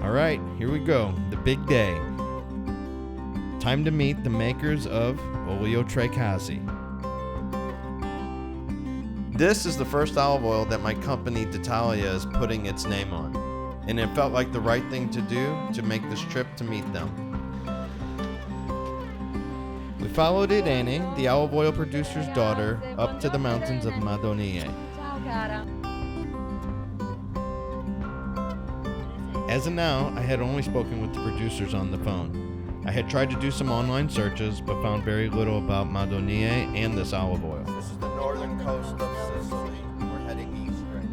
Alright, here we go. The big day. Time to meet the makers of Olio Tre Casi. This is the first olive oil that my company DITALIA is putting its name on, and it felt like the right thing to do to make this trip to meet them. We followed Irene, the olive oil producer's daughter, up to the mountains of Madonie. As of now, I had only spoken with the producers on the phone. I had tried to do some online searches, but found very little about Madonie and this olive oil. This is the northern coast of Sicily. We're heading east right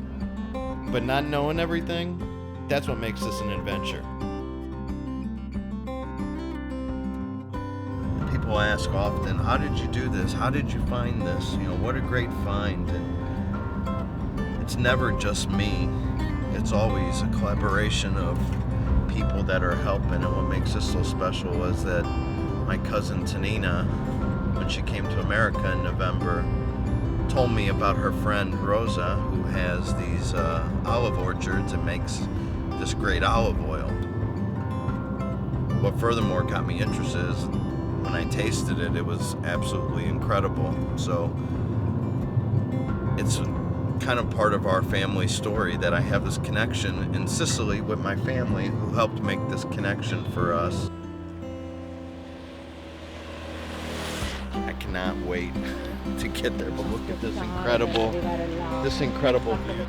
now. But not knowing everything, that's what makes this an adventure. People ask often, how did you do this? How did you find this? You know, what a great find. And it's never just me. It's always a collaboration of people that are helping, and what makes this so special is that my cousin Tanina, when she came to America in November, told me about her friend Rosa, who has these olive orchards and makes this great olive oil. What furthermore got me interested is when I tasted it, it was absolutely incredible. So it's kind of part of our family story that I have this connection in Sicily with my family who helped make this connection for us. I cannot wait to get there, but look at this incredible view.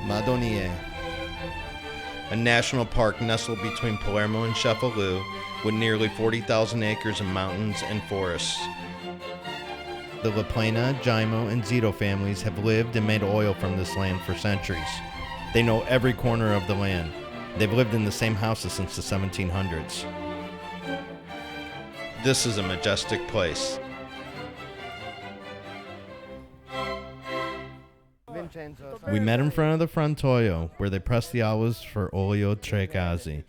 Madonie, a national park nestled between Palermo and Cefalù, with nearly 40,000 acres of mountains and forests. The Plenas, Giaimos, and Zitos families have lived and made oil from this land for centuries. They know every corner of the land. They've lived in the same houses since the 1700s. This is a majestic place. We met in front of the Frontoio, where they pressed the olives for Olio Tre Casi.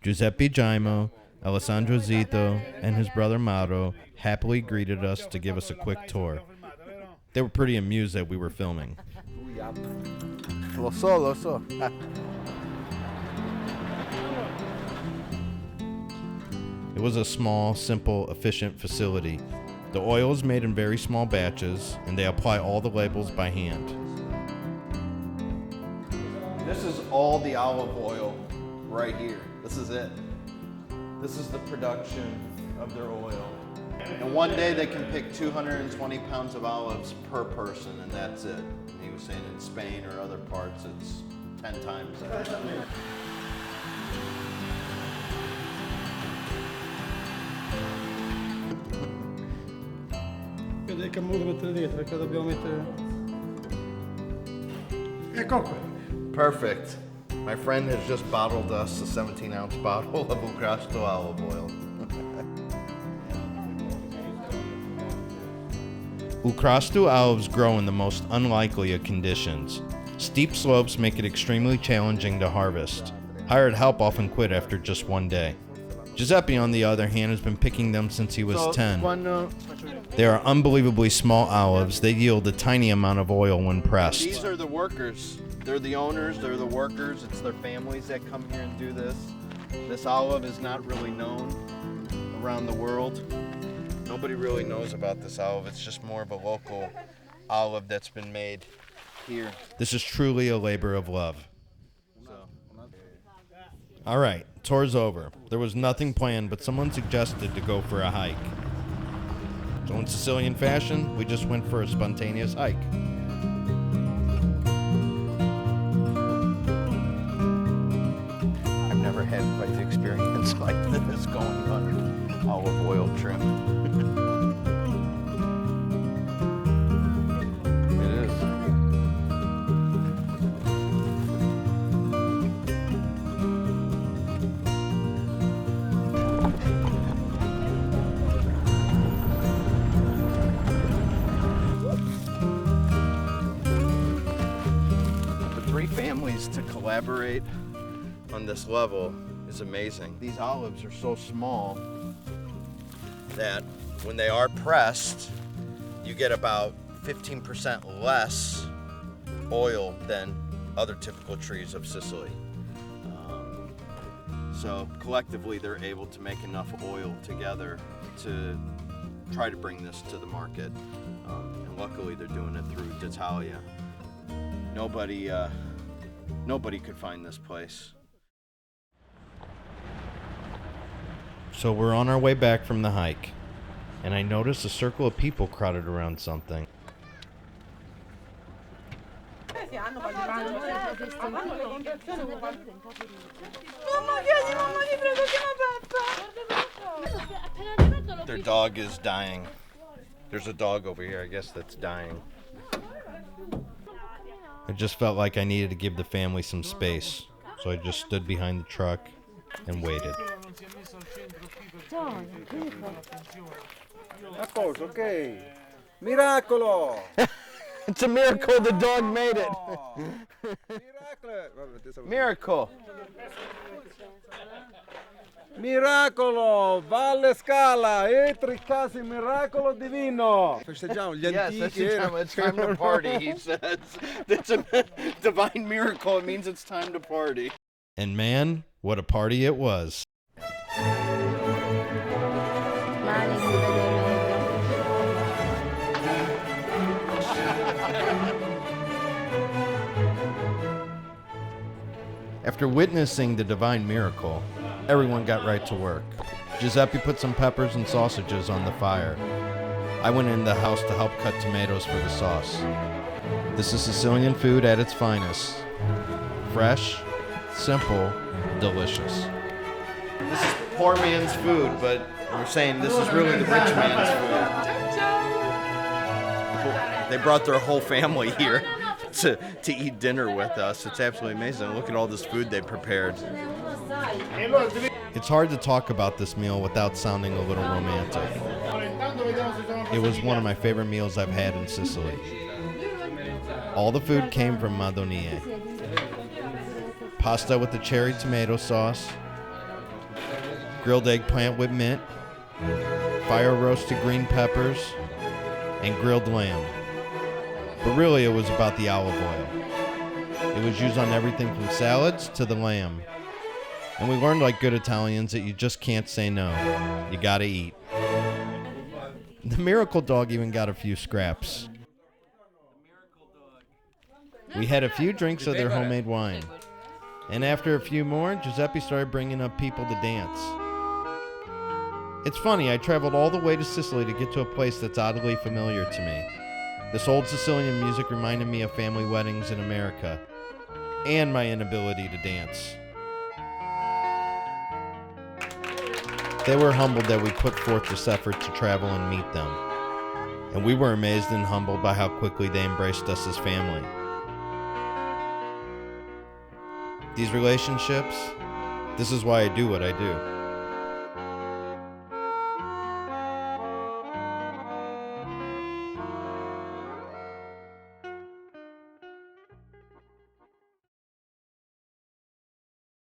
Giuseppe Giaimos, Alessandro Zitos, and his brother Mauro happily greeted us to give us a quick tour. They were pretty amused that we were filming. Lo so. It was a small, simple, efficient facility. The oil is made in very small batches, and they apply all the labels by hand. This is all the olive oil right here. This is it. This is the production of their oil. And one day they can pick 220 pounds of olives per person, and that's it. And he was saying in Spain or other parts, it's 10 times that. Che muovo mettere dietro perché dobbiamo mettere. Ecco qua. Perfect. My friend has just bottled us a 17-ounce bottle of U Crastu olive oil. U Crastu olives grow in the most unlikely of conditions. Steep slopes make it extremely challenging to harvest. Hired help often quit after just one day. Giuseppe, on the other hand, has been picking them since he was 10. They are unbelievably small olives. They yield a tiny amount of oil when pressed. These are the workers. They're the owners, they're the workers. It's their families that come here and do this. This olive is not really known around the world. Nobody really knows about this olive. It's just more of a local olive that's been made here. This is truly a labor of love. All right, tour's over. There was nothing planned, but someone suggested to go for a hike. So in Sicilian fashion, we just went for a spontaneous hike. I've never had quite the experience like this going on olive oil trip. Families to collaborate on this level is amazing. These olives are so small that when they are pressed, you get about 15% less oil than other typical trees of Sicily. So collectively, they're able to make enough oil together to try to bring this to the market. And luckily, they're doing it through DITALIA. Nobody could find this place. So we're on our way back from the hike, and I notice a circle of people crowded around something. Their dog is dying. There's a dog over here, I guess, that's dying. I just felt like I needed to give the family some space, so I just stood behind the truck and waited. Okay. Miracolo! It's a miracle the dog made it. Miracle. Miracolo! Valle Scala! Tre Casi, miracolo divino! Festeggiamo gli antichi. It's time to party, he says. It's a divine miracle. It means it's time to party. And man, what a party it was. After witnessing the divine miracle, everyone got right to work. Giuseppe put some peppers and sausages on the fire. I went in the house to help cut tomatoes for the sauce. This is Sicilian food at its finest. Fresh, simple, delicious. This is poor man's food, but we're saying this is really the rich man's food. They brought their whole family here to eat dinner with us. It's absolutely amazing. Look at all this food they prepared. It's hard to talk about this meal without sounding a little romantic. It was one of my favorite meals I've had in Sicily. All the food came from Madonie. Pasta with the cherry tomato sauce, grilled eggplant with mint, fire roasted green peppers, and grilled lamb. But really it was about the olive oil. It was used on everything from salads to the lamb. And we learned like good Italians that you just can't say no. You gotta eat. The miracle dog even got a few scraps. We had a few drinks of their homemade wine. And after a few more, Giuseppe started bringing up people to dance. It's funny, I traveled all the way to Sicily to get to a place that's oddly familiar to me. This old Sicilian music reminded me of family weddings in America, and my inability to dance. They were humbled that we put forth this effort to travel and meet them, and we were amazed and humbled by how quickly they embraced us as family. These relationships, this is why I do what I do.